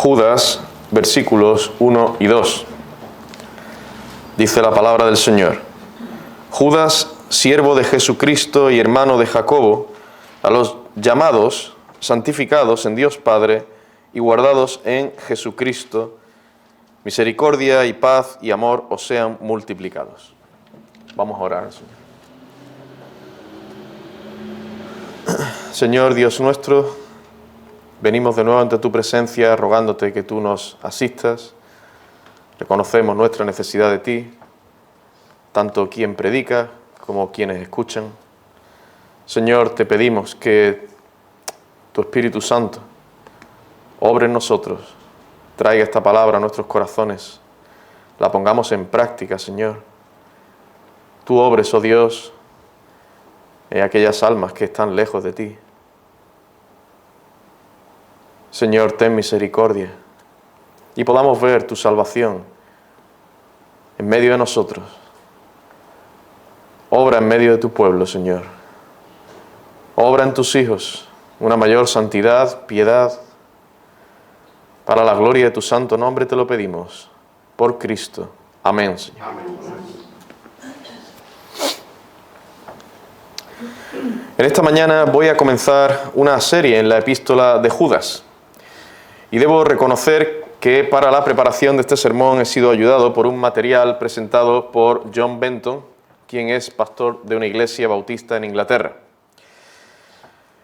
Judas, versículos 1 y 2. Dice la palabra del Señor: Judas, siervo de Jesucristo y hermano de Jacobo, a los llamados, santificados en Dios Padre y guardados en Jesucristo, misericordia y paz y amor os sean multiplicados. Vamos a orar al Señor. Señor Dios nuestro, venimos de nuevo ante tu presencia rogándote que tú nos asistas. Reconocemos nuestra necesidad de ti, tanto quien predica como quienes escuchan. Señor, te pedimos que tu Espíritu Santo obre en nosotros, traiga esta palabra a nuestros corazones, la pongamos en práctica, Señor. Tú obres, oh Dios, en aquellas almas que están lejos de ti. Señor, ten misericordia y podamos ver tu salvación en medio de nosotros. Obra en medio de tu pueblo, Señor. Obra en tus hijos una mayor santidad, piedad. Para la gloria de tu santo nombre te lo pedimos. Por Cristo. Amén, Señor. Amén. En esta mañana voy a comenzar una serie en la epístola de Judas. Y debo reconocer que para la preparación de este sermón he sido ayudado por un material presentado por John Benton, quien es pastor de una iglesia bautista en Inglaterra.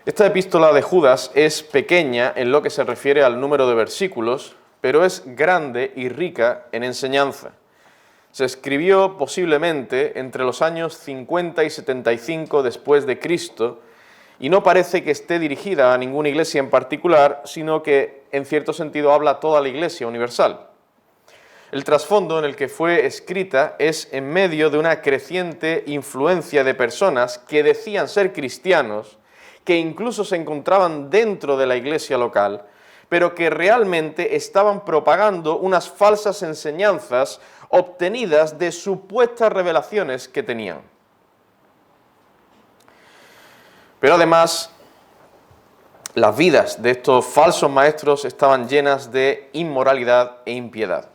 Esta epístola de Judas es pequeña en lo que se refiere al número de versículos, pero es grande y rica en enseñanza. Se escribió posiblemente entre los años 50 y 75 después de Cristo, y no parece que esté dirigida a ninguna iglesia en particular, sino que en cierto sentido habla a toda la iglesia universal. El trasfondo en el que fue escrita es en medio de una creciente influencia de personas que decían ser cristianos, que incluso se encontraban dentro de la iglesia local, pero que realmente estaban propagando unas falsas enseñanzas obtenidas de supuestas revelaciones que tenían. Pero además, las vidas de estos falsos maestros estaban llenas de inmoralidad e impiedad.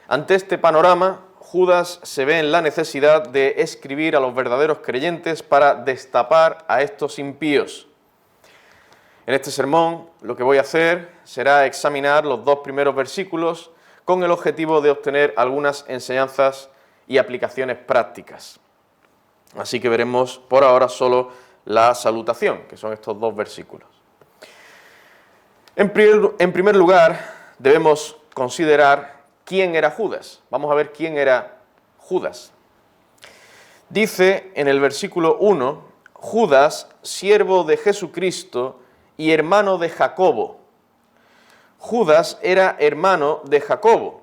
Ante este panorama, Judas se ve en la necesidad de escribir a los verdaderos creyentes para destapar a estos impíos. En este sermón, lo que voy a hacer será examinar los dos primeros versículos con el objetivo de obtener algunas enseñanzas y aplicaciones prácticas. Así que veremos por ahora solo la salutación, que son estos dos versículos. En primer lugar, debemos considerar quién era Judas. Vamos a ver quién era Judas. Dice en el versículo 1, Judas, siervo de Jesucristo y hermano de Jacobo. Judas era hermano de Jacobo,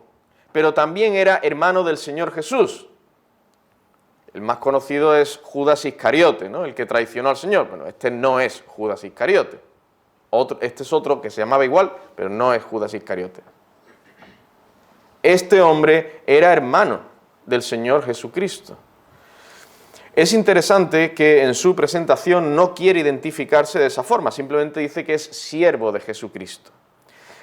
pero también era hermano del Señor Jesús. El más conocido es Judas Iscariote, ¿no? El que traicionó al Señor. Bueno, este no es Judas Iscariote. Este es otro que se llamaba igual, pero no es Judas Iscariote. Este hombre era hermano del Señor Jesucristo. Es interesante que en su presentación no quiere identificarse de esa forma, simplemente dice que es siervo de Jesucristo.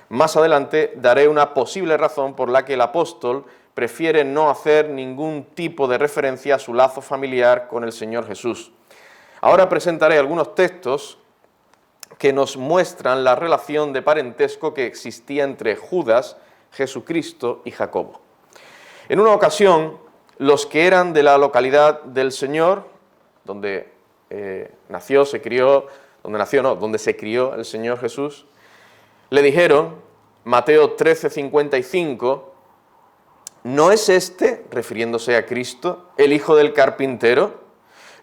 Más adelante daré una posible razón por la que el apóstol prefiere no hacer ningún tipo de referencia a su lazo familiar con el Señor Jesús. Ahora presentaré algunos textos que nos muestran la relación de parentesco que existía entre Judas, Jesucristo y Jacobo. En una ocasión, los que eran de la localidad del Señor, donde donde se crió el Señor Jesús, le dijeron, Mateo 13:55, ¿no es este, refiriéndose a Cristo, el hijo del carpintero?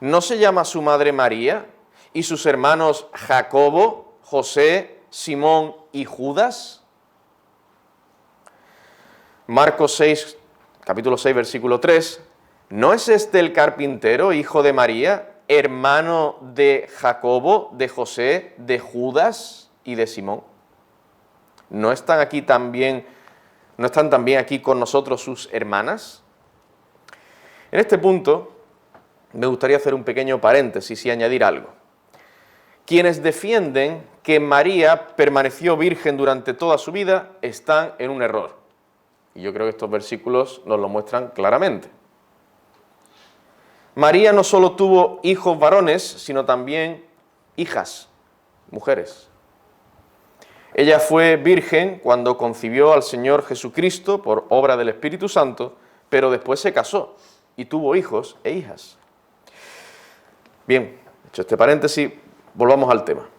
¿No se llama su madre María y sus hermanos Jacobo, José, Simón y Judas? Marcos 6, capítulo 6, versículo 3, ¿no es este el carpintero, hijo de María, hermano de Jacobo, de José, de Judas y de Simón? ¿No están también aquí con nosotros sus hermanas? En este punto me gustaría hacer un pequeño paréntesis y añadir algo. Quienes defienden que María permaneció virgen durante toda su vida están en un error. Y yo creo que estos versículos nos lo muestran claramente. María no solo tuvo hijos varones, sino también hijas, mujeres. Ella fue virgen cuando concibió al Señor Jesucristo por obra del Espíritu Santo, pero después se casó y tuvo hijos e hijas. Bien, hecho este paréntesis, volvamos al tema.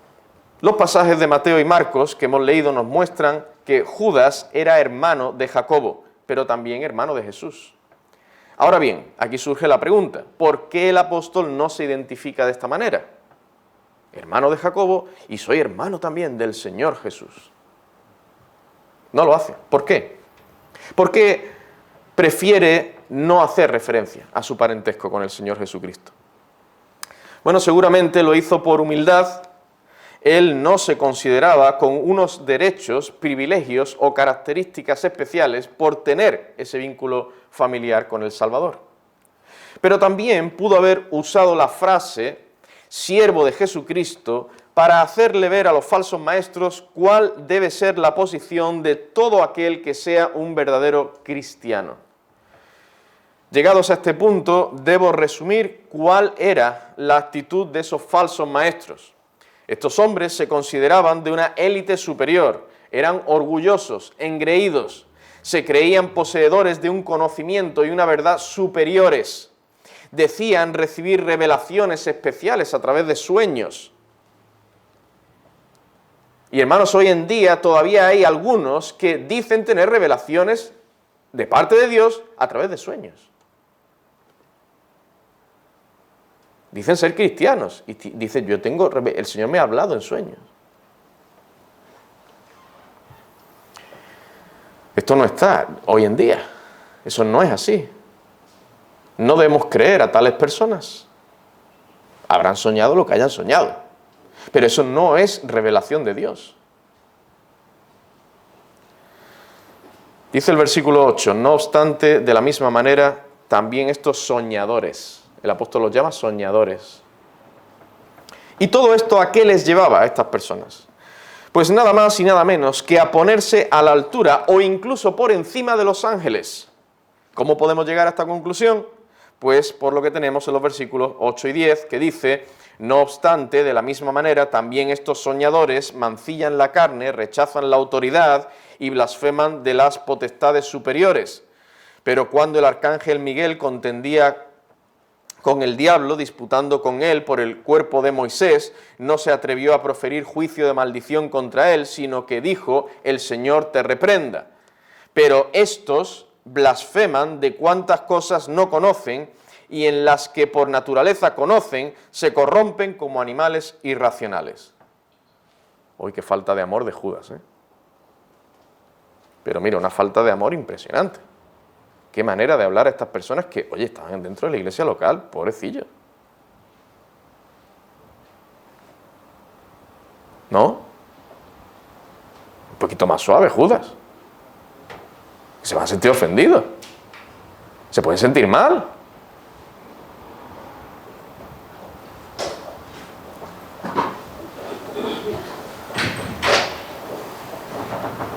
Los pasajes de Mateo y Marcos que hemos leído nos muestran que Judas era hermano de Jacobo, pero también hermano de Jesús. Ahora bien, aquí surge la pregunta, ¿por qué el apóstol no se identifica de esta manera? Hermano de Jacobo y soy hermano también del Señor Jesús. No lo hace. ¿Por qué? Porque prefiere no hacer referencia a su parentesco con el Señor Jesucristo. Bueno, seguramente lo hizo por humildad. Él no se consideraba con unos derechos, privilegios o características especiales por tener ese vínculo familiar con el Salvador. Pero también pudo haber usado la frase siervo de Jesucristo para hacerle ver a los falsos maestros cuál debe ser la posición de todo aquel que sea un verdadero cristiano. Llegados a este punto, debo resumir cuál era la actitud de esos falsos maestros. Estos hombres se consideraban de una élite superior, eran orgullosos, engreídos, se creían poseedores de un conocimiento y una verdad superiores. Decían recibir revelaciones especiales a través de sueños. Y hermanos, hoy en día todavía hay algunos que dicen tener revelaciones de parte de Dios a través de sueños. Dicen ser cristianos y dicen, el Señor me ha hablado en sueños. Esto no está hoy en día, eso no es así. No debemos creer a tales personas. Habrán soñado lo que hayan soñado, pero eso no es revelación de Dios. Dice el versículo 8, no obstante, de la misma manera, también estos soñadores, el apóstol los llama soñadores. ¿Y todo esto a qué les llevaba a estas personas? Pues nada más y nada menos que a ponerse a la altura o incluso por encima de los ángeles. ¿Cómo podemos llegar a esta conclusión? Pues por lo que tenemos en los versículos 8 y 10, que dice, no obstante, de la misma manera, también estos soñadores mancillan la carne, rechazan la autoridad y blasfeman de las potestades superiores. Pero cuando el arcángel Miguel contendía con el diablo, disputando con él por el cuerpo de Moisés, no se atrevió a proferir juicio de maldición contra él, sino que dijo, el Señor te reprenda. Pero estos blasfeman de cuantas cosas no conocen y en las que por naturaleza conocen, se corrompen como animales irracionales. Uy, qué falta de amor de Judas, ¿eh? Pero mira, una falta de amor impresionante. Qué manera de hablar a estas personas que, oye, estaban dentro de la iglesia local, pobrecillos. ¿No? Un poquito más suave, Judas. Se van a sentir ofendidos. Se pueden sentir mal.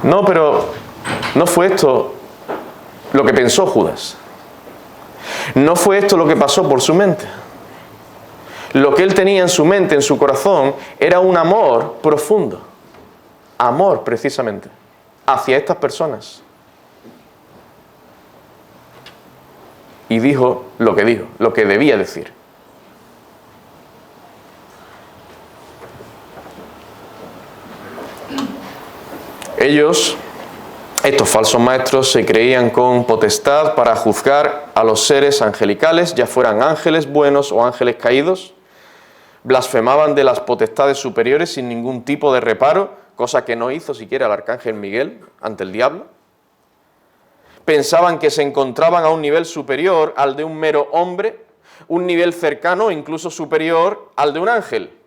No, pero no fue esto lo que pensó Judas. No fue esto lo que pasó por su mente. Lo que él tenía en su mente, en su corazón, era un amor profundo. Amor, precisamente, hacia estas personas. Y dijo, lo que debía decir. Ellos, estos falsos maestros, se creían con potestad para juzgar a los seres angelicales, ya fueran ángeles buenos o ángeles caídos. Blasfemaban de las potestades superiores sin ningún tipo de reparo, cosa que no hizo siquiera el arcángel Miguel ante el diablo. Pensaban que se encontraban a un nivel superior al de un mero hombre, un nivel cercano, incluso superior al de un ángel.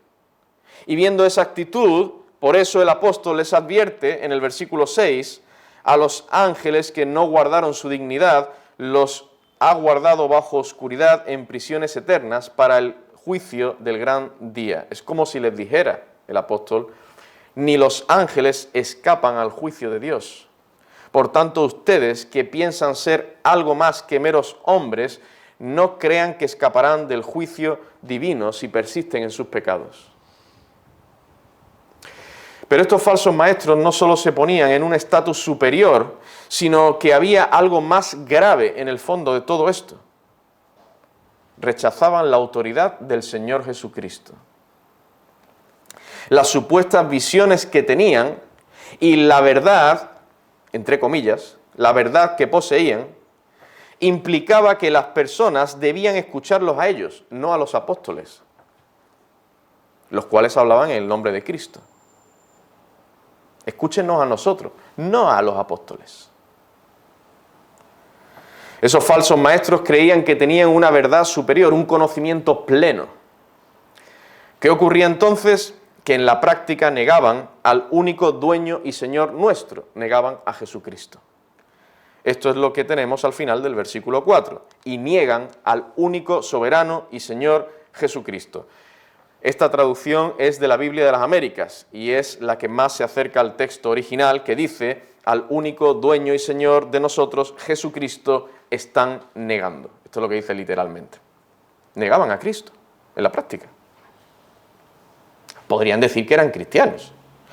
Y viendo esa actitud, por eso el apóstol les advierte en el versículo 6, a los ángeles que no guardaron su dignidad, los ha guardado bajo oscuridad en prisiones eternas para el juicio del gran día. Es como si les dijera el apóstol, ni los ángeles escapan al juicio de Dios. Por tanto, ustedes que piensan ser algo más que meros hombres, no crean que escaparán del juicio divino si persisten en sus pecados. Pero estos falsos maestros no solo se ponían en un estatus superior, sino que había algo más grave en el fondo de todo esto. Rechazaban la autoridad del Señor Jesucristo. Las supuestas visiones que tenían y la verdad, entre comillas, la verdad que poseían, implicaba que las personas debían escucharlos a ellos, no a los apóstoles, los cuales hablaban en el nombre de Cristo. Escúchenos a nosotros, no a los apóstoles. Esos falsos maestros creían que tenían una verdad superior, un conocimiento pleno. ¿Qué ocurría entonces? Que en la práctica negaban al único dueño y Señor nuestro, negaban a Jesucristo. Esto es lo que tenemos al final del versículo 4. Y niegan al único soberano y Señor Jesucristo. Esta traducción es de la Biblia de las Américas y es la que más se acerca al texto original, que dice: al único dueño y Señor de nosotros, Jesucristo, están negando. Esto es lo que dice literalmente. Negaban a Cristo en la práctica. Podrían decir que eran cristianos,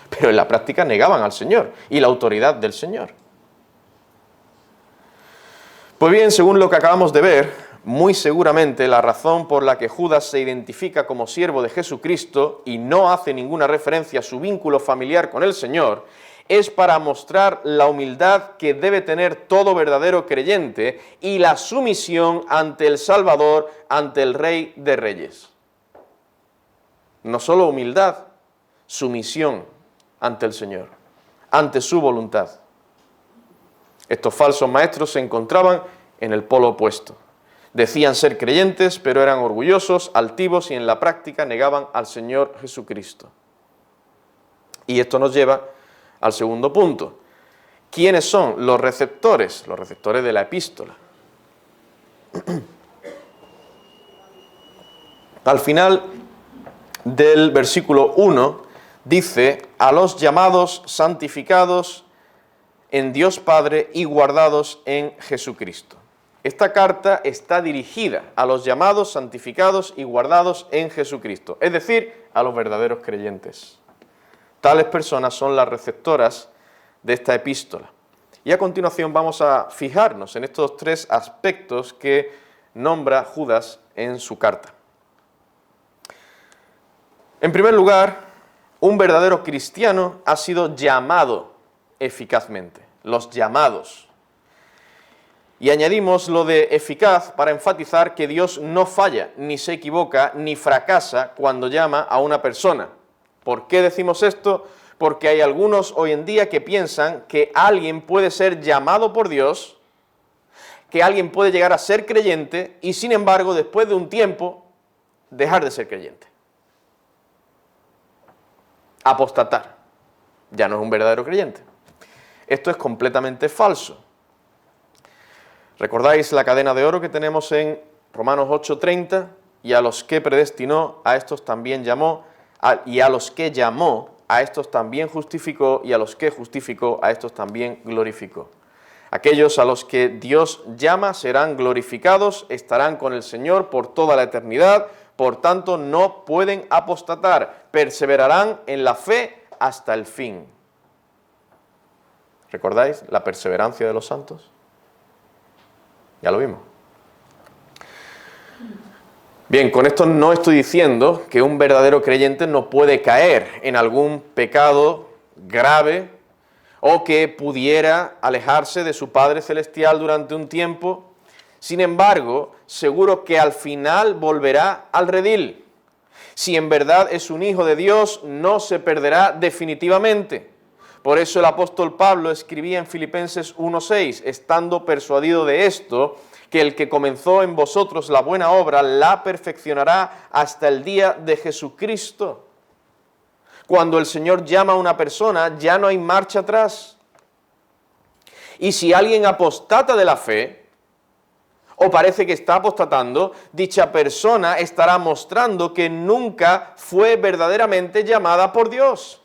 pero en la práctica negaban al Señor y la autoridad del Señor. Pues bien, según lo que acabamos de ver, muy seguramente la razón por la que Judas se identifica como siervo de Jesucristo y no hace ninguna referencia a su vínculo familiar con el Señor es para mostrar la humildad que debe tener todo verdadero creyente y la sumisión ante el Salvador, ante el Rey de Reyes. No solo humildad, sumisión ante el Señor, ante su voluntad. Estos falsos maestros se encontraban en el polo opuesto. Decían ser creyentes, pero eran orgullosos, altivos y en la práctica negaban al Señor Jesucristo. Y esto nos lleva al segundo punto. ¿Quiénes son los receptores? Los receptores de la epístola. Al final del versículo 1 dice: a los llamados, santificados en Dios Padre y guardados en Jesucristo. Esta carta está dirigida a los llamados, santificados y guardados en Jesucristo, es decir, a los verdaderos creyentes. Tales personas son las receptoras de esta epístola. Y a continuación vamos a fijarnos en estos tres aspectos que nombra Judas en su carta. En primer lugar, un verdadero cristiano ha sido llamado eficazmente, los llamados. Y añadimos lo de eficaz para enfatizar que Dios no falla, ni se equivoca, ni fracasa cuando llama a una persona. ¿Por qué decimos esto? Porque hay algunos hoy en día que piensan que alguien puede ser llamado por Dios, que alguien puede llegar a ser creyente y sin embargo después de un tiempo dejar de ser creyente. Apostatar. Ya no es un verdadero creyente. Esto es completamente falso. ¿Recordáis la cadena de oro que tenemos en Romanos 8:30? Y a los que predestinó, a estos también llamó, y a los que llamó, a estos también justificó, y a los que justificó, a estos también glorificó. Aquellos a los que Dios llama serán glorificados, estarán con el Señor por toda la eternidad, por tanto no pueden apostatar, perseverarán en la fe hasta el fin. ¿Recordáis la perseverancia de los santos? Ya lo vimos. Bien, con esto no estoy diciendo que un verdadero creyente no puede caer en algún pecado grave o que pudiera alejarse de su Padre Celestial durante un tiempo. Sin embargo, seguro que al final volverá al redil. Si en verdad es un hijo de Dios, no se perderá definitivamente. Por eso el apóstol Pablo escribía en Filipenses 1:6, estando persuadido de esto, que el que comenzó en vosotros la buena obra, la perfeccionará hasta el día de Jesucristo. Cuando el Señor llama a una persona, ya no hay marcha atrás. Y si alguien apostata de la fe, o parece que está apostatando, dicha persona estará mostrando que nunca fue verdaderamente llamada por Dios.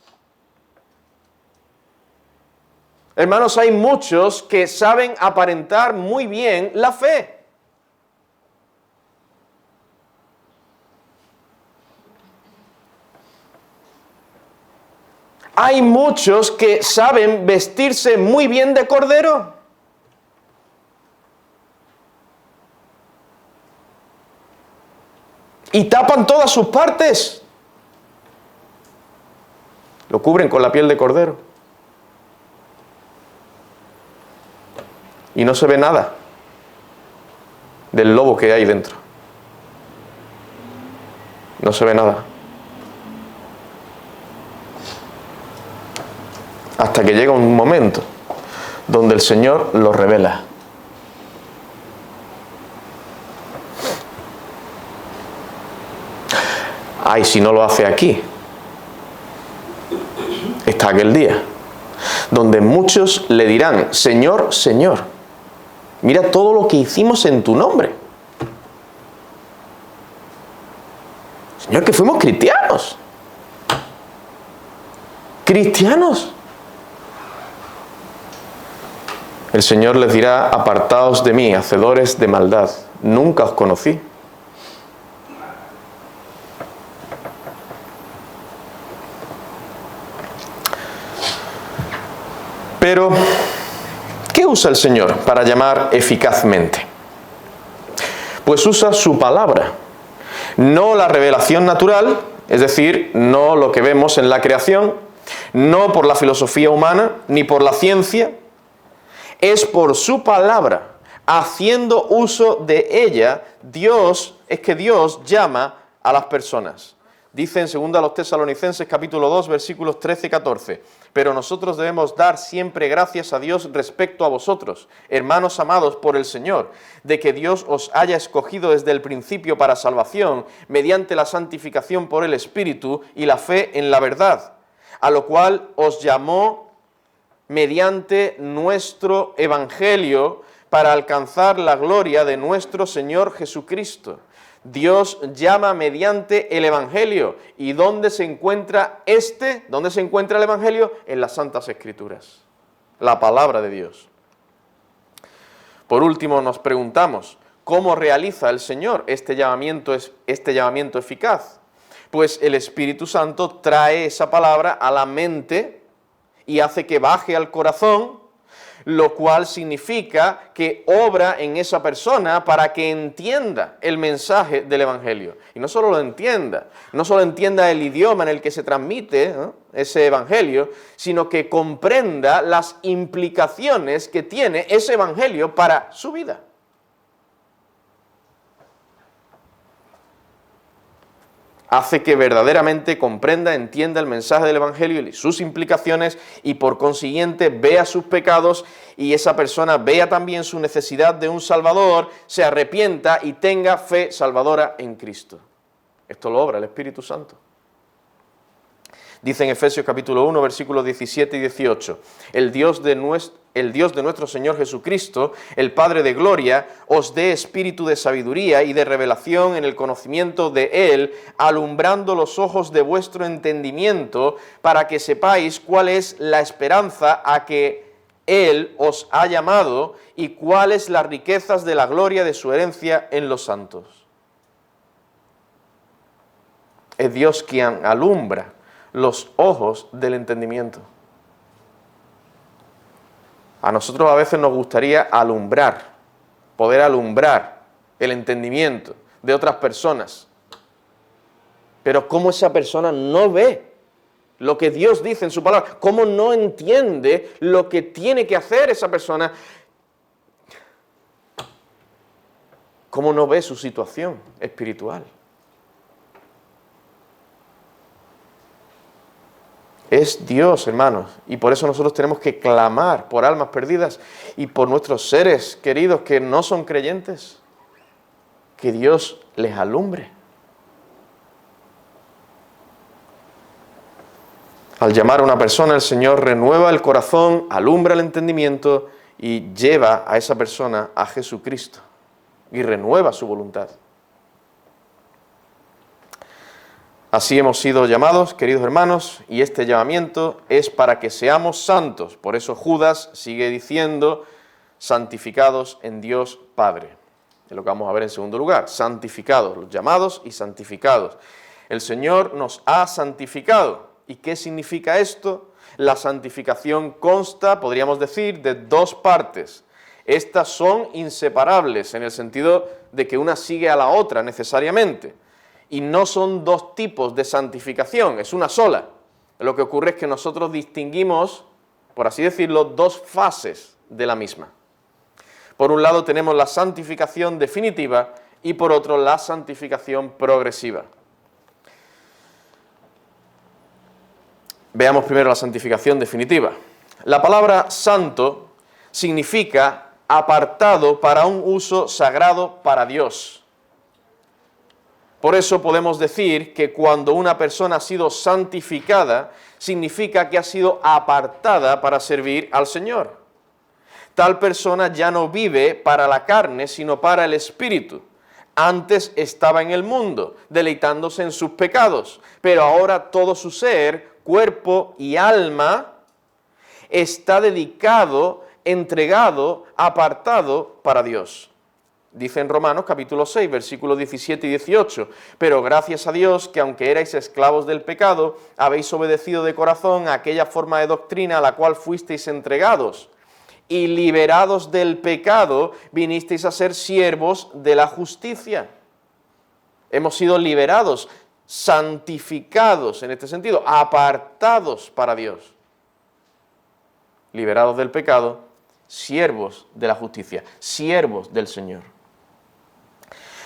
Hermanos, hay muchos que saben aparentar muy bien la fe. Hay muchos que saben vestirse muy bien de cordero. Y tapan todas sus partes. Lo cubren con la piel de cordero. Y no se ve nada del lobo que hay dentro. No se ve nada. Hasta que llega un momento donde el Señor lo revela. Ay, si no lo hace aquí. Está aquel día donde muchos le dirán: Señor, Señor, mira todo lo que hicimos en tu nombre. Señor, que fuimos cristianos. Cristianos. El Señor les dirá: apartaos de mí, hacedores de maldad, nunca os conocí. Pero, ¿qué usa el Señor para llamar eficazmente? Pues usa su palabra, no la revelación natural, es decir, no lo que vemos en la creación, no por la filosofía humana, ni por la ciencia. Es por su palabra, haciendo uso de ella, Dios llama a las personas. Dice en 2 Tesalonicenses capítulo 2, versículos 13 y 14, pero nosotros debemos dar siempre gracias a Dios respecto a vosotros, hermanos amados por el Señor, de que Dios os haya escogido desde el principio para salvación, mediante la santificación por el Espíritu y la fe en la verdad, a lo cual os llamó mediante nuestro Evangelio para alcanzar la gloria de nuestro Señor Jesucristo. Dios llama mediante el Evangelio. ¿Y dónde se encuentra ¿Dónde se encuentra el Evangelio? En las Santas Escrituras, la palabra de Dios. Por último, nos preguntamos, ¿cómo realiza el Señor este llamamiento eficaz? Pues el Espíritu Santo trae esa palabra a la mente y hace que baje al corazón, lo cual significa que obra en esa persona para que entienda el mensaje del Evangelio. Y no solo lo entienda, no solo entienda el idioma en el que se transmite, ¿no?, ese Evangelio, sino que comprenda las implicaciones que tiene ese Evangelio para su vida. Hace que verdaderamente comprenda, entienda el mensaje del Evangelio y sus implicaciones y por consiguiente vea sus pecados y esa persona vea también su necesidad de un Salvador, se arrepienta y tenga fe salvadora en Cristo. Esto lo obra el Espíritu Santo. Dice en Efesios capítulo 1, versículos 17 y 18, el Dios de nuestro Señor Jesucristo, el Padre de gloria, os dé espíritu de sabiduría y de revelación en el conocimiento de Él, alumbrando los ojos de vuestro entendimiento, para que sepáis cuál es la esperanza a que Él os ha llamado y cuáles las riquezas de la gloria de su herencia en los santos. Es Dios quien alumbra los ojos del entendimiento. A nosotros a veces nos gustaría poder alumbrar el entendimiento de otras personas. Pero ¿cómo esa persona no ve lo que Dios dice en su palabra? ¿Cómo no entiende lo que tiene que hacer esa persona? ¿Cómo no ve su situación espiritual? Es Dios, hermanos, y por eso nosotros tenemos que clamar por almas perdidas y por nuestros seres queridos que no son creyentes, que Dios les alumbre. Al llamar a una persona, el Señor renueva el corazón, alumbra el entendimiento y lleva a esa persona a Jesucristo y renueva su voluntad. Así hemos sido llamados, queridos hermanos, y este llamamiento es para que seamos santos. Por eso Judas sigue diciendo, santificados en Dios Padre. Es lo que vamos a ver en segundo lugar, santificados, los llamados y santificados. El Señor nos ha santificado. ¿Y qué significa esto? La santificación consta, podríamos decir, de dos partes. Estas son inseparables, en el sentido de que una sigue a la otra necesariamente. Y no son dos tipos de santificación, es una sola. Lo que ocurre es que nosotros distinguimos, por así decirlo, dos fases de la misma. Por un lado tenemos la santificación definitiva y por otro la santificación progresiva. Veamos primero la santificación definitiva. La palabra santo significa apartado para un uso sagrado para Dios. Por eso podemos decir que cuando una persona ha sido santificada, significa que ha sido apartada para servir al Señor. Tal persona ya no vive para la carne, sino para el Espíritu. Antes estaba en el mundo, deleitándose en sus pecados, pero ahora todo su ser, cuerpo y alma, está dedicado, entregado, apartado para Dios. Dice en Romanos capítulo 6, versículos 17 y 18, pero gracias a Dios que aunque erais esclavos del pecado, habéis obedecido de corazón a aquella forma de doctrina a la cual fuisteis entregados, y liberados del pecado, vinisteis a ser siervos de la justicia. Hemos sido liberados, santificados en este sentido, apartados para Dios. Liberados del pecado, siervos de la justicia, siervos del Señor.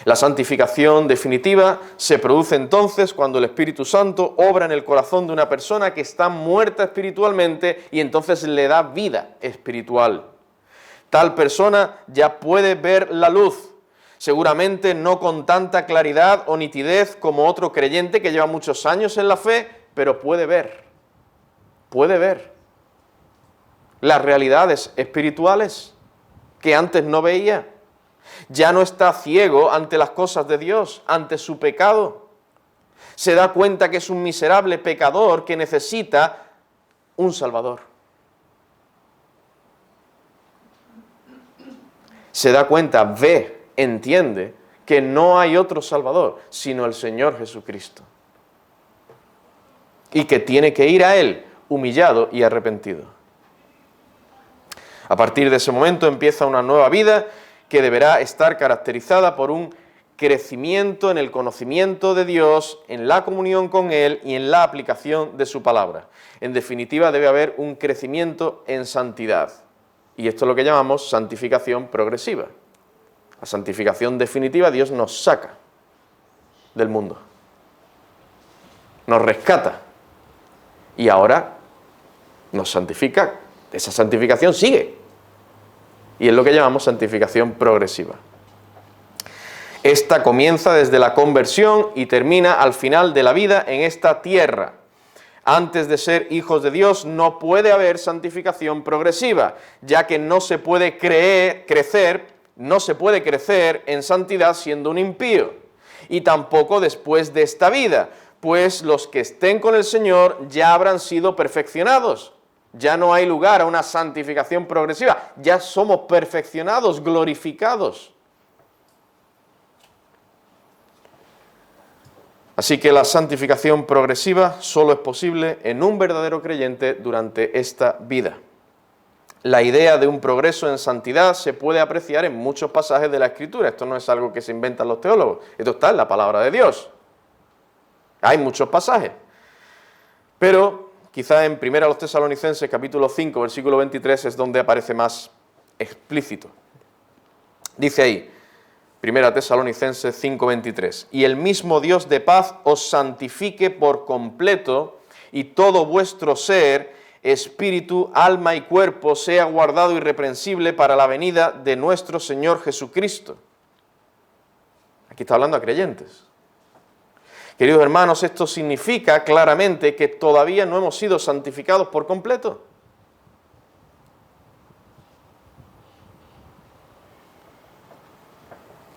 La santificación definitiva se produce entonces cuando el Espíritu Santo obra en el corazón de una persona que está muerta espiritualmente y entonces le da vida espiritual. Tal persona ya puede ver la luz, seguramente no con tanta claridad o nitidez como otro creyente que lleva muchos años en la fe, pero puede ver las realidades espirituales que antes no veía. Ya no está ciego ante las cosas de Dios, ante su pecado. Se da cuenta que es un miserable pecador que necesita un Salvador. Se da cuenta, ve, entiende que no hay otro Salvador, sino el Señor Jesucristo. Y que tiene que ir a Él humillado y arrepentido. A partir de ese momento empieza una nueva vida que deberá estar caracterizada por un crecimiento en el conocimiento de Dios, en la comunión con Él y en la aplicación de su palabra. En definitiva, debe haber un crecimiento en santidad. Y esto es lo que llamamos santificación progresiva. La santificación definitiva, Dios nos saca del mundo, nos rescata y ahora nos santifica. Esa santificación sigue. Y es lo que llamamos santificación progresiva. Esta comienza desde la conversión y termina al final de la vida en esta tierra. Antes de ser hijos de Dios no puede haber santificación progresiva, ya que no se puede crecer en santidad siendo un impío. Y tampoco después de esta vida, pues los que estén con el Señor ya habrán sido perfeccionados. Ya no hay lugar a una santificación progresiva, ya somos perfeccionados, glorificados. Así que la santificación progresiva solo es posible en un verdadero creyente durante esta vida. La idea de un progreso en santidad se puede apreciar en muchos pasajes de la Escritura. Esto no es algo que se inventan los teólogos, esto está en la palabra de Dios. Hay muchos pasajes, pero quizá en 1 Tesalonicenses capítulo 5, versículo 23 es donde aparece más explícito. Dice ahí, 1 Tesalonicenses 5, 23, y el mismo Dios de paz os santifique por completo y todo vuestro ser, espíritu, alma y cuerpo sea guardado irreprensible para la venida de nuestro Señor Jesucristo. Aquí está hablando a creyentes. Queridos hermanos, esto significa claramente que todavía no hemos sido santificados por completo.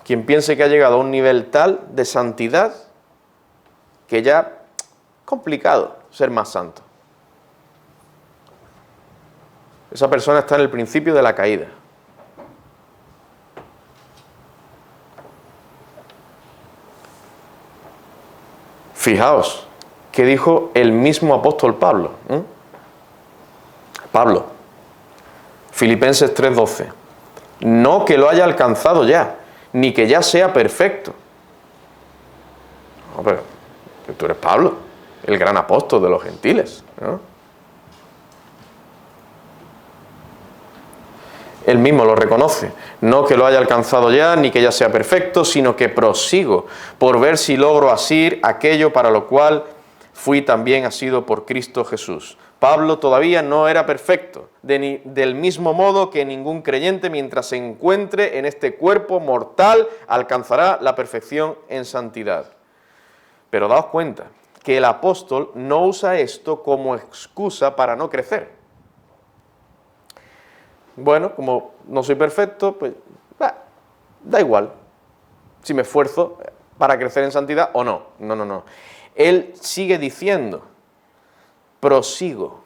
Quien piense que ha llegado a un nivel tal de santidad que ya Complicado ser más santo. Esa persona está en el principio de la caída. Fijaos, ¿qué dijo el mismo apóstol Pablo? Pablo, Filipenses 3:12. No que lo haya alcanzado ya, ni que ya sea perfecto. No, pero tú eres Pablo, el gran apóstol de los gentiles, ¿no? Él mismo lo reconoce. No que lo haya alcanzado ya, ni que ya sea perfecto, sino que prosigo por ver si logro asir aquello para lo cual fui también asido por Cristo Jesús. Pablo todavía no era perfecto, del mismo modo que ningún creyente, mientras se encuentre en este cuerpo mortal, alcanzará la perfección en santidad. Pero daos cuenta que el apóstol no usa esto como excusa para no crecer. Bueno, como no soy perfecto, pues da igual si me esfuerzo para crecer en santidad o no. No. Él sigue diciendo, prosigo,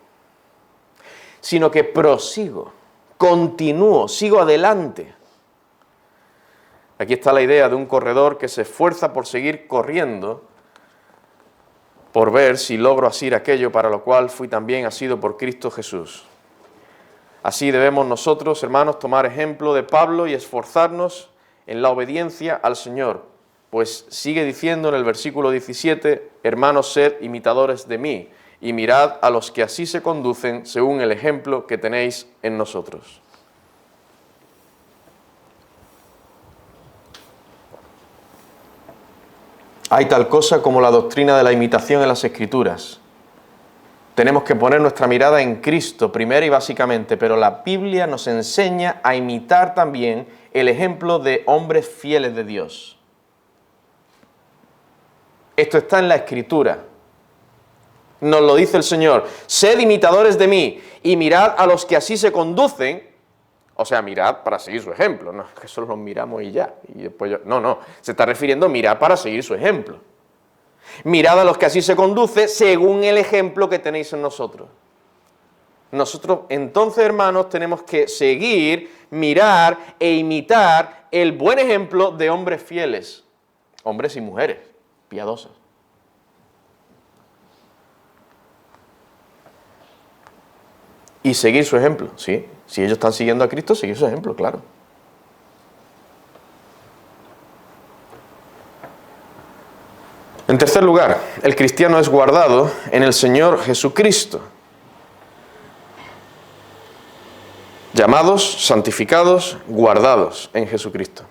sino que prosigo, continúo, sigo adelante. Aquí está la idea de un corredor que se esfuerza por seguir corriendo, por ver si logro asir aquello para lo cual fui también asido por Cristo Jesús. Así debemos nosotros, hermanos, tomar ejemplo de Pablo y esforzarnos en la obediencia al Señor, pues sigue diciendo en el versículo 17, hermanos, sed imitadores de mí, y mirad a los que así se conducen según el ejemplo que tenéis en nosotros. Hay tal cosa como la doctrina de la imitación en las Escrituras. Tenemos que poner nuestra mirada en Cristo primero y básicamente, pero la Biblia nos enseña a imitar también el ejemplo de hombres fieles de Dios. Esto está en la Escritura. Nos lo dice el Señor. Sed imitadores de mí y mirad a los que así se conducen. O sea, mirad para seguir su ejemplo. No, que solo nos miramos y ya. Y después no. Se está refiriendo a mirar para seguir su ejemplo. Mirad a los que así se conduce según el ejemplo que tenéis en nosotros. Nosotros, entonces, hermanos, tenemos que seguir, mirar e imitar el buen ejemplo de hombres fieles, hombres y mujeres piadosos. Y seguir su ejemplo, ¿sí? Si ellos están siguiendo a Cristo, seguir su ejemplo, claro. En tercer lugar, el cristiano es guardado en el Señor Jesucristo. Llamados, santificados, guardados en Jesucristo.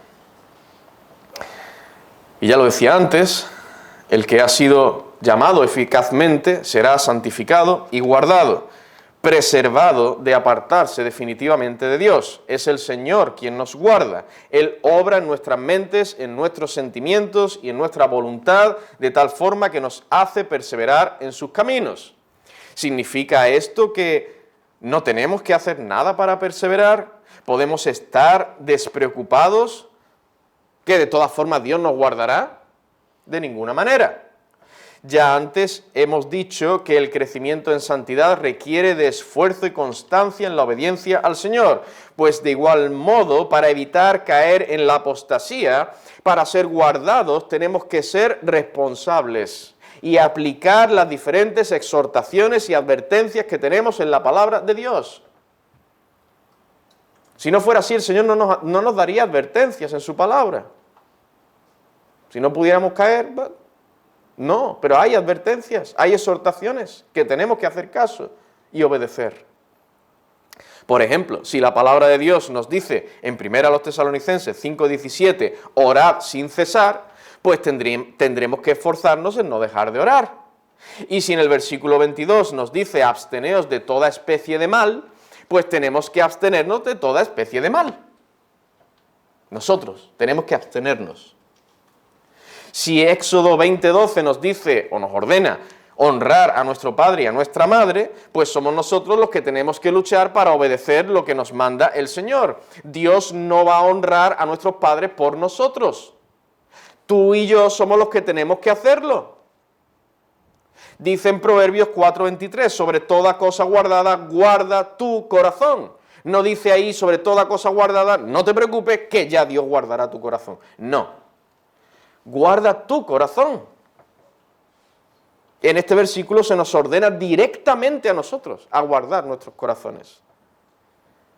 Y ya lo decía antes, el que ha sido llamado eficazmente será santificado y guardado, preservado de apartarse definitivamente de Dios. Es el Señor quien nos guarda. Él obra en nuestras mentes, en nuestros sentimientos y en nuestra voluntad, de tal forma que nos hace perseverar en sus caminos. ¿Significa esto que no tenemos que hacer nada para perseverar? ¿Podemos estar despreocupados que de todas formas Dios nos guardará? De ninguna manera. Ya antes hemos dicho que el crecimiento en santidad requiere de esfuerzo y constancia en la obediencia al Señor, pues de igual modo, para evitar caer en la apostasía, para ser guardados tenemos que ser responsables y aplicar las diferentes exhortaciones y advertencias que tenemos en la palabra de Dios. Si no fuera así, el Señor no nos daría advertencias en su palabra. Si no pudiéramos caer, no, pero hay advertencias, hay exhortaciones que tenemos que hacer caso y obedecer. Por ejemplo, si la palabra de Dios nos dice en 1 Tesalonicenses 5:17, orad sin cesar, pues tendremos que esforzarnos en no dejar de orar. Y si en el versículo 22 nos dice absteneos de toda especie de mal, pues tenemos que abstenernos de toda especie de mal. Nosotros tenemos que abstenernos. Si Éxodo 20:12 nos dice o nos ordena honrar a nuestro padre y a nuestra madre, pues somos nosotros los que tenemos que luchar para obedecer lo que nos manda el Señor. Dios no va a honrar a nuestros padres por nosotros. Tú y yo somos los que tenemos que hacerlo. Dice en Proverbios 4:23, sobre toda cosa guardada, guarda tu corazón. No dice ahí, sobre toda cosa guardada, no te preocupes, que ya Dios guardará tu corazón. No. Guarda tu corazón. En este versículo se nos ordena directamente a nosotros a guardar nuestros corazones.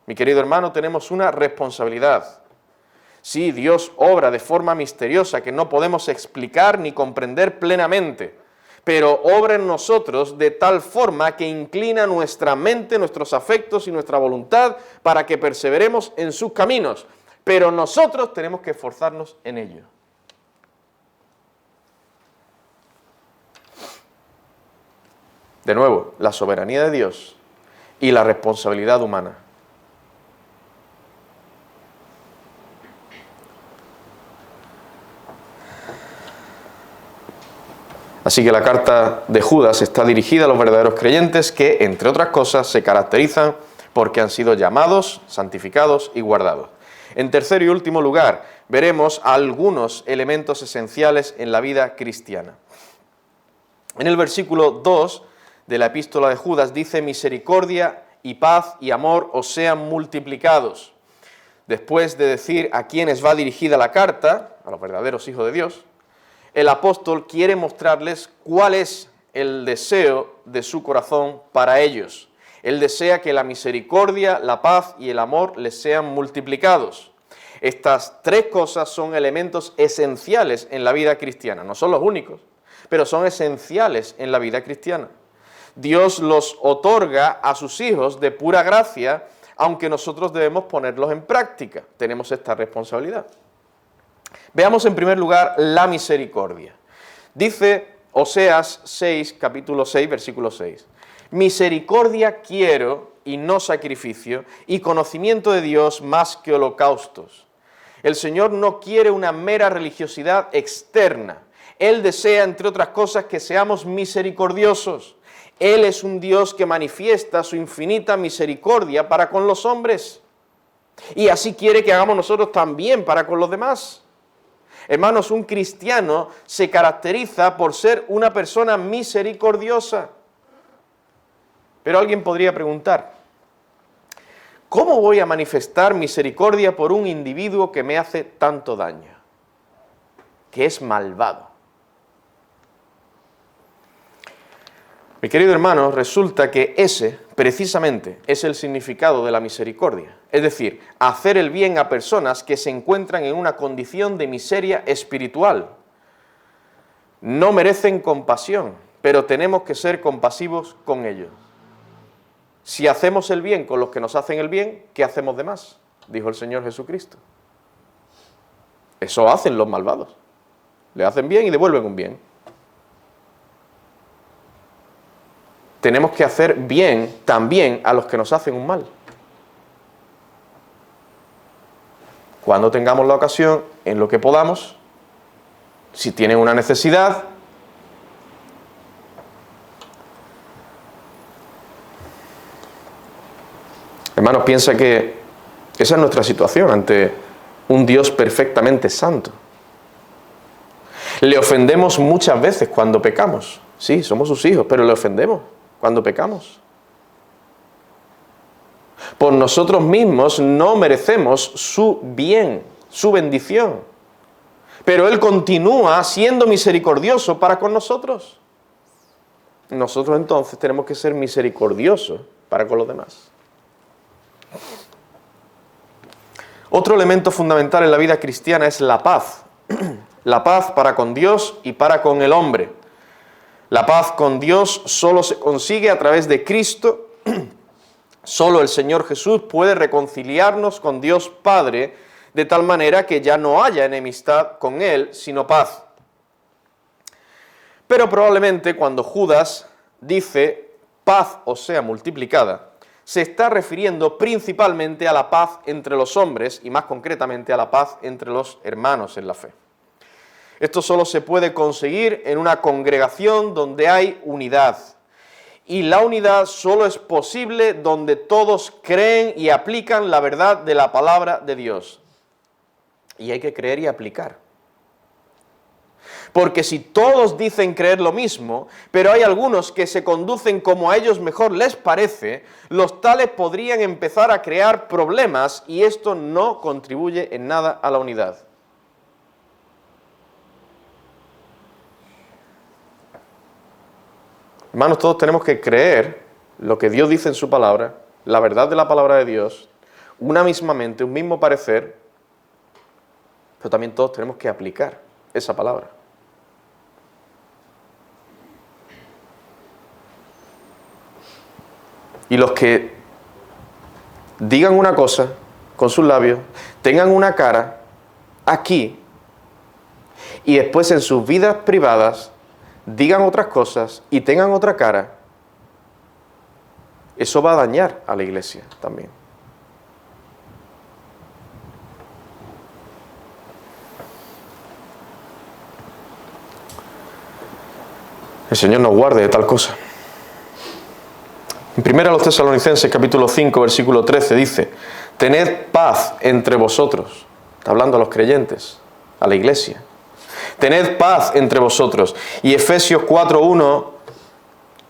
Mi querido hermano, tenemos una responsabilidad. Sí, Dios obra de forma misteriosa que no podemos explicar ni comprender plenamente, pero obra en nosotros de tal forma que inclina nuestra mente, nuestros afectos y nuestra voluntad para que perseveremos en sus caminos, pero nosotros tenemos que esforzarnos en ello. De nuevo, la soberanía de Dios y la responsabilidad humana. Así que la carta de Judas está dirigida a los verdaderos creyentes que, entre otras cosas, se caracterizan porque han sido llamados, santificados y guardados. En tercer y último lugar, veremos algunos elementos esenciales en la vida cristiana. En el versículo 2 de la epístola de Judas dice: misericordia y paz y amor os sean multiplicados. Después de decir a quiénes va dirigida la carta, a los verdaderos hijos de Dios, el apóstol quiere mostrarles cuál es el deseo de su corazón para ellos. Él desea que la misericordia, la paz y el amor les sean multiplicados. Estas tres cosas son elementos esenciales en la vida cristiana. No son los únicos, pero son esenciales en la vida cristiana. Dios los otorga a sus hijos de pura gracia, aunque nosotros debemos ponerlos en práctica. Tenemos esta responsabilidad. Veamos en primer lugar la misericordia. Dice Oseas 6, capítulo 6, versículo 6. Misericordia quiero y no sacrificio, y conocimiento de Dios más que holocaustos. El Señor no quiere una mera religiosidad externa. Él desea, entre otras cosas, que seamos misericordiosos. Él es un Dios que manifiesta su infinita misericordia para con los hombres. Y así quiere que hagamos nosotros también para con los demás. Hermanos, un cristiano se caracteriza por ser una persona misericordiosa. Pero alguien podría preguntar, ¿cómo voy a manifestar misericordia por un individuo que me hace tanto daño? Que es malvado. Mi querido hermano, resulta que ese, precisamente, es el significado de la misericordia. Es decir, hacer el bien a personas que se encuentran en una condición de miseria espiritual. No merecen compasión, pero tenemos que ser compasivos con ellos. Si hacemos el bien con los que nos hacen el bien, ¿qué hacemos de más? Dijo el Señor Jesucristo. Eso hacen los malvados. Le hacen bien y devuelven un bien. Tenemos que hacer bien también a los que nos hacen un mal. Cuando tengamos la ocasión, en lo que podamos, si tienen una necesidad, hermanos, piensa que esa es nuestra situación ante un Dios perfectamente santo. Le ofendemos muchas veces cuando pecamos. Sí, somos sus hijos, pero le ofendemos cuando pecamos. Por nosotros mismos no merecemos su bien, su bendición. Pero Él continúa siendo misericordioso para con nosotros. Nosotros entonces tenemos que ser misericordiosos para con los demás. Otro elemento fundamental en la vida cristiana es la paz. La paz para con Dios y para con el hombre. La paz con Dios solo se consigue a través de Cristo. Solo el Señor Jesús puede reconciliarnos con Dios Padre de tal manera que ya no haya enemistad con Él, sino paz. Pero probablemente cuando Judas dice paz os sea multiplicada, se está refiriendo principalmente a la paz entre los hombres y más concretamente a la paz entre los hermanos en la fe. Esto solo se puede conseguir en una congregación donde hay unidad. Y la unidad solo es posible donde todos creen y aplican la verdad de la palabra de Dios. Y hay que creer y aplicar. Porque si todos dicen creer lo mismo, pero hay algunos que se conducen como a ellos mejor les parece, los tales podrían empezar a crear problemas y esto no contribuye en nada a la unidad. Hermanos, todos tenemos que creer lo que Dios dice en su palabra, la verdad de la palabra de Dios, una misma mente, un mismo parecer, pero también todos tenemos que aplicar esa palabra. Y los que digan una cosa con sus labios, tengan una cara aquí, y después en sus vidas privadas digan otras cosas y tengan otra cara, eso va a dañar a la iglesia también. El Señor nos guarde de tal cosa. En 1 Tesalonicenses capítulo 5, versículo 13 dice: tened paz entre vosotros. Está hablando a los creyentes, a la iglesia. Tened paz entre vosotros. Y Efesios 4:1,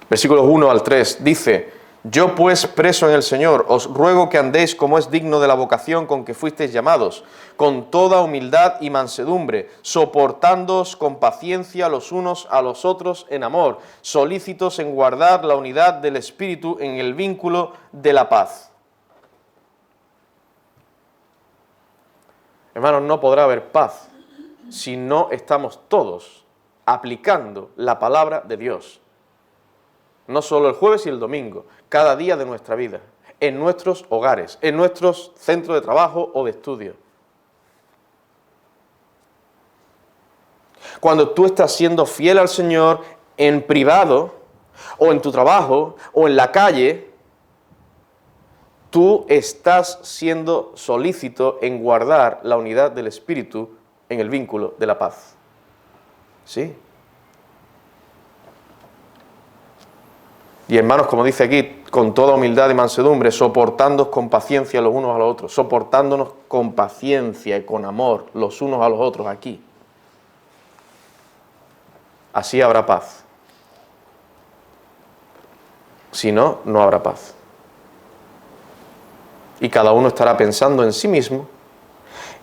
versículos 1 al 3, dice: yo pues, preso en el Señor, os ruego que andéis como es digno de la vocación con que fuisteis llamados, con toda humildad y mansedumbre, soportándoos con paciencia los unos a los otros en amor, solícitos en guardar la unidad del Espíritu en el vínculo de la paz. Hermanos, no podrá haber paz si no estamos todos aplicando la palabra de Dios. No solo el jueves y el domingo, cada día de nuestra vida, en nuestros hogares, en nuestros centros de trabajo o de estudio. Cuando tú estás siendo fiel al Señor en privado, o en tu trabajo, o en la calle, tú estás siendo solícito en guardar la unidad del Espíritu en el vínculo de la paz. ¿Sí? Y hermanos, como dice aquí, con toda humildad y mansedumbre, soportándonos con paciencia los unos a los otros, soportándonos con paciencia y con amor los unos a los otros aquí. Así habrá paz. Si no, no habrá paz. Y cada uno estará pensando en sí mismo,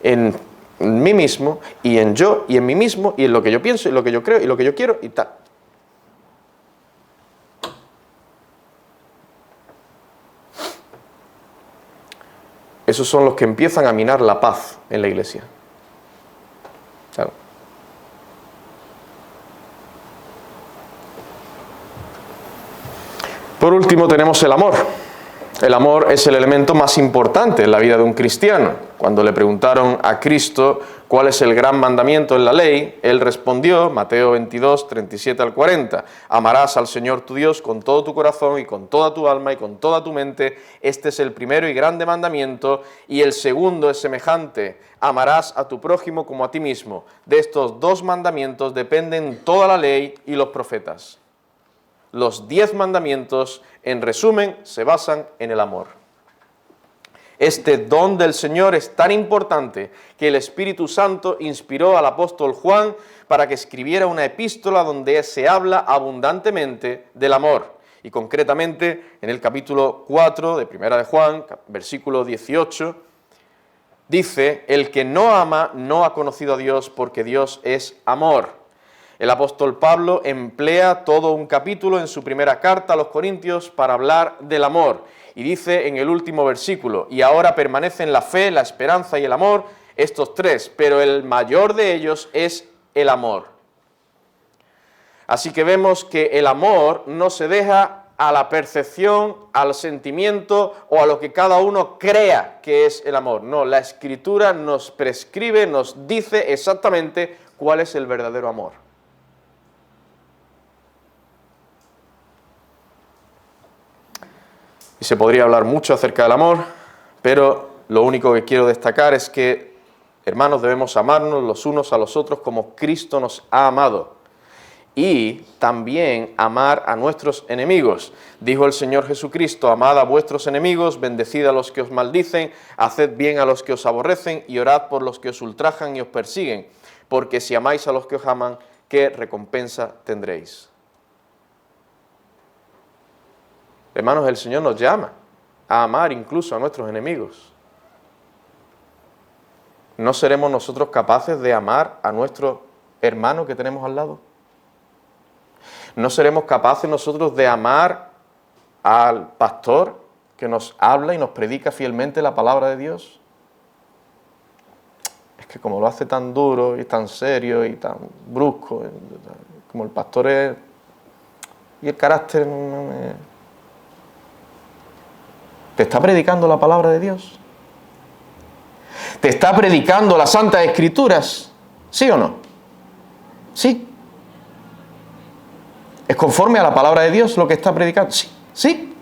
en mí mismo, y en yo, y en mí mismo, y en lo que yo pienso, y lo que yo creo, y lo que yo quiero, y tal. Esos son los que empiezan a minar la paz en la iglesia. Claro. Por último tenemos el amor. El amor es el elemento más importante en la vida de un cristiano. Cuando le preguntaron a Cristo cuál es el gran mandamiento en la ley, Él respondió, Mateo 22, 37 al 40, amarás al Señor tu Dios con todo tu corazón y con toda tu alma y con toda tu mente. Este es el primero y grande mandamiento, y el segundo es semejante, amarás a tu prójimo como a ti mismo. De estos dos mandamientos dependen toda la ley y los profetas. Los 10 mandamientos, en resumen, se basan en el amor. Este don del Señor es tan importante que el Espíritu Santo inspiró al apóstol Juan para que escribiera una epístola donde se habla abundantemente del amor. Y concretamente en el capítulo 4 de Primera de Juan, versículo 18, dice: el que no ama no ha conocido a Dios, porque Dios es amor. El apóstol Pablo emplea todo un capítulo en su primera carta a los Corintios para hablar del amor. Y dice en el último versículo: y ahora permanecen la fe, la esperanza y el amor, estos tres, pero el mayor de ellos es el amor. Así que vemos que el amor no se deja a la percepción, al sentimiento o a lo que cada uno crea que es el amor. No, la Escritura nos prescribe, nos dice exactamente cuál es el verdadero amor. Y se podría hablar mucho acerca del amor, pero lo único que quiero destacar es que, hermanos, debemos amarnos los unos a los otros como Cristo nos ha amado. Y también amar a nuestros enemigos. Dijo el Señor Jesucristo: amad a vuestros enemigos, bendecid a los que os maldicen, haced bien a los que os aborrecen y orad por los que os ultrajan y os persiguen, porque si amáis a los que os aman, ¿qué recompensa tendréis? Hermanos, el Señor nos llama a amar incluso a nuestros enemigos. ¿No seremos nosotros capaces de amar a nuestro hermano que tenemos al lado? ¿No seremos capaces nosotros de amar al pastor que nos habla y nos predica fielmente la palabra de Dios? Es que como lo hace tan duro y tan serio y tan brusco, como el pastor es... y el carácter... ¿Te está predicando la palabra de Dios? ¿Te está predicando las Santas Escrituras? ¿Sí o no? Sí. ¿Es conforme a la palabra de Dios lo que está predicando? Sí. ¿Sí?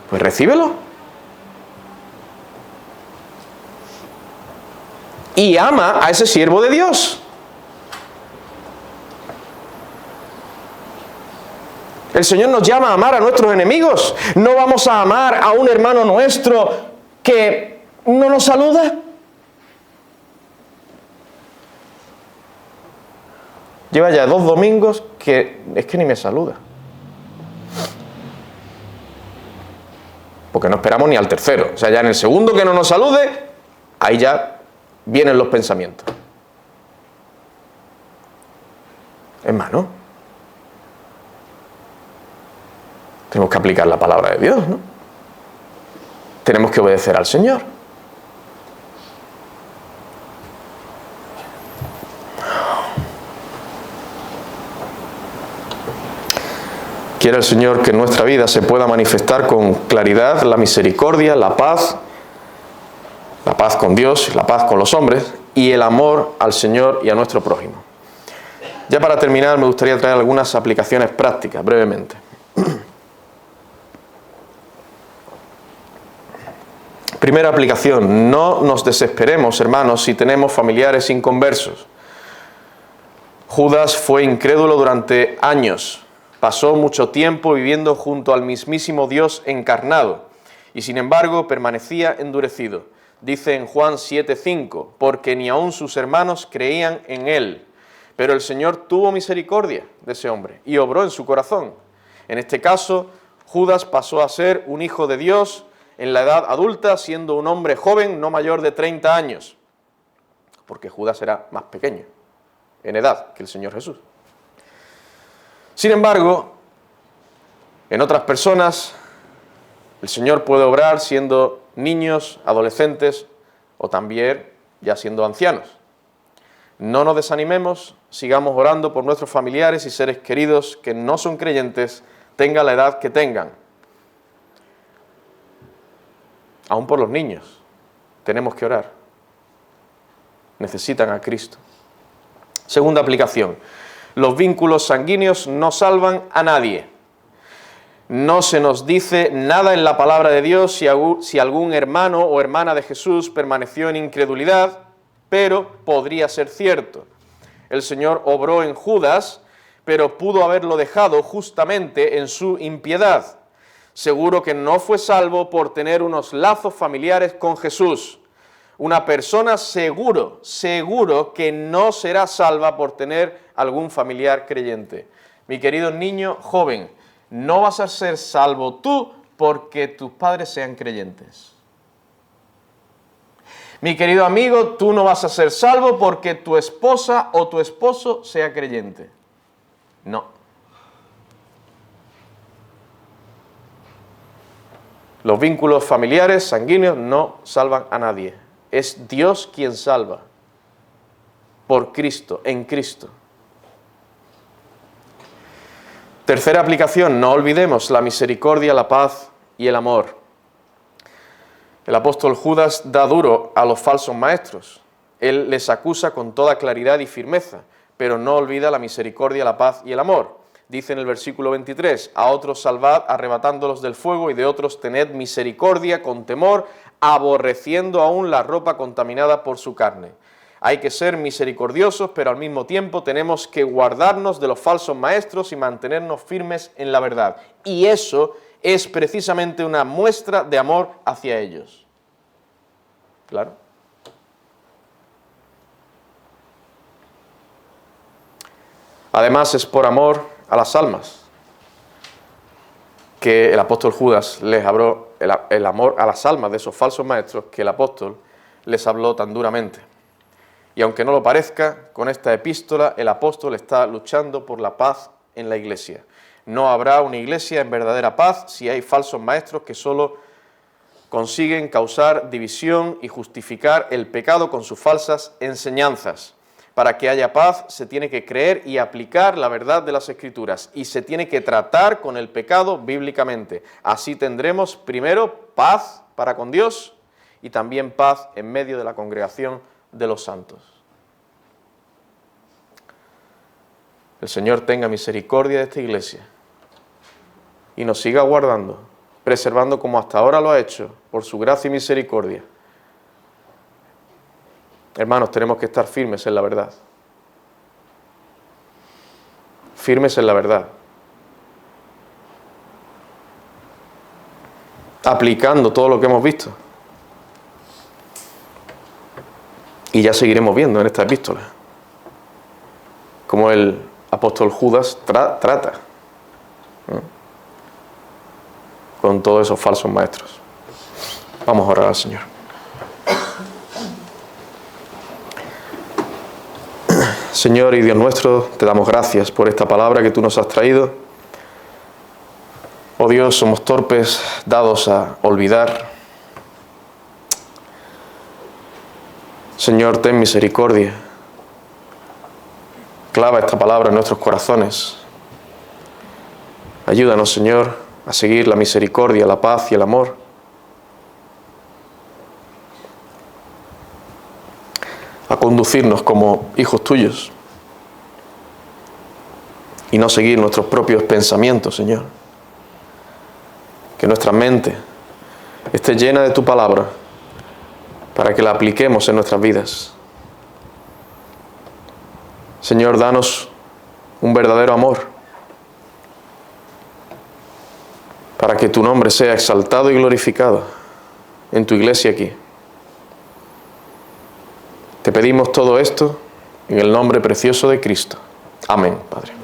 Pues recíbelo. Y ama a ese siervo de Dios. El Señor nos llama a amar a nuestros enemigos. ¿No vamos a amar a un hermano nuestro que no nos saluda? Lleva ya 2 domingos que es que ni me saluda. Porque no esperamos ni al tercero. O sea, ya en el segundo que no nos salude, ahí ya vienen los pensamientos. Hermano, tenemos que aplicar la palabra de Dios, ¿no? Tenemos que obedecer al Señor. Quiere el Señor que en nuestra vida se pueda manifestar con claridad la misericordia, la paz con Dios, la paz con los hombres y el amor al Señor y a nuestro prójimo. Ya para terminar me gustaría traer algunas aplicaciones prácticas, brevemente. Primera aplicación, no nos desesperemos, hermanos, si tenemos familiares inconversos. Judas fue incrédulo durante años. Pasó mucho tiempo viviendo junto al mismísimo Dios encarnado y sin embargo permanecía endurecido. Dice en Juan 7:5, porque ni aun sus hermanos creían en él. Pero el Señor tuvo misericordia de ese hombre y obró en su corazón. En este caso, Judas pasó a ser un hijo de Dios en la edad adulta, siendo un hombre joven no mayor de 30 años, porque Judas era más pequeño en edad que el Señor Jesús. Sin embargo, en otras personas, el Señor puede obrar siendo niños, adolescentes o también ya siendo ancianos. No nos desanimemos, sigamos orando por nuestros familiares y seres queridos que no son creyentes, tengan la edad que tengan. Aún por los niños, tenemos que orar. Necesitan a Cristo. Segunda aplicación. Los vínculos sanguíneos no salvan a nadie. No se nos dice nada en la palabra de Dios si algún hermano o hermana de Jesús permaneció en incredulidad, pero podría ser cierto. El Señor obró en Judas, pero pudo haberlo dejado justamente en su impiedad. Seguro que no fue salvo por tener unos lazos familiares con Jesús. Una persona seguro que no será salva por tener algún familiar creyente. Mi querido niño joven, no vas a ser salvo tú porque tus padres sean creyentes. Mi querido amigo, tú no vas a ser salvo porque tu esposa o tu esposo sea creyente. No. Los vínculos familiares, sanguíneos, no salvan a nadie. Es Dios quien salva. Por Cristo, en Cristo. Tercera aplicación, no olvidemos la misericordia, la paz y el amor. El apóstol Judas da duro a los falsos maestros. Él les acusa con toda claridad y firmeza, pero no olvida la misericordia, la paz y el amor. Dice en el versículo 23, a otros salvad arrebatándolos del fuego y de otros tened misericordia con temor, aborreciendo aún la ropa contaminada por su carne. Hay que ser misericordiosos, pero al mismo tiempo tenemos que guardarnos de los falsos maestros y mantenernos firmes en la verdad. Y eso es precisamente una muestra de amor hacia ellos. Claro. Además, es por amor a las almas que el apóstol Judas les habló, el amor a las almas de esos falsos maestros, que el apóstol les habló tan duramente. Y aunque no lo parezca, con esta epístola el apóstol está luchando por la paz en la iglesia. No habrá una iglesia en verdadera paz si hay falsos maestros que solo consiguen causar división y justificar el pecado con sus falsas enseñanzas. Para que haya paz se tiene que creer y aplicar la verdad de las Escrituras y se tiene que tratar con el pecado bíblicamente. Así tendremos primero paz para con Dios y también paz en medio de la congregación de los santos. El Señor tenga misericordia de esta iglesia y nos siga guardando, preservando como hasta ahora lo ha hecho, por su gracia y misericordia. Hermanos, tenemos que estar firmes en la verdad. Firmes en la verdad. Aplicando todo lo que hemos visto. Y ya seguiremos viendo en esta epístola cómo el apóstol Judas trata con todos esos falsos maestros. Vamos a orar al Señor. Señor y Dios nuestro, te damos gracias por esta palabra que tú nos has traído. Oh Dios, somos torpes, dados a olvidar. Señor, ten misericordia. Clava esta palabra en nuestros corazones. Ayúdanos, Señor, a seguir la misericordia, la paz y el amor. A conducirnos como hijos tuyos y no seguir nuestros propios pensamientos, Señor. Que nuestra mente esté llena de tu palabra para que la apliquemos en nuestras vidas. Señor, danos un verdadero amor para que tu nombre sea exaltado y glorificado en tu iglesia aquí. Te pedimos todo esto en el nombre precioso de Cristo. Amén, Padre.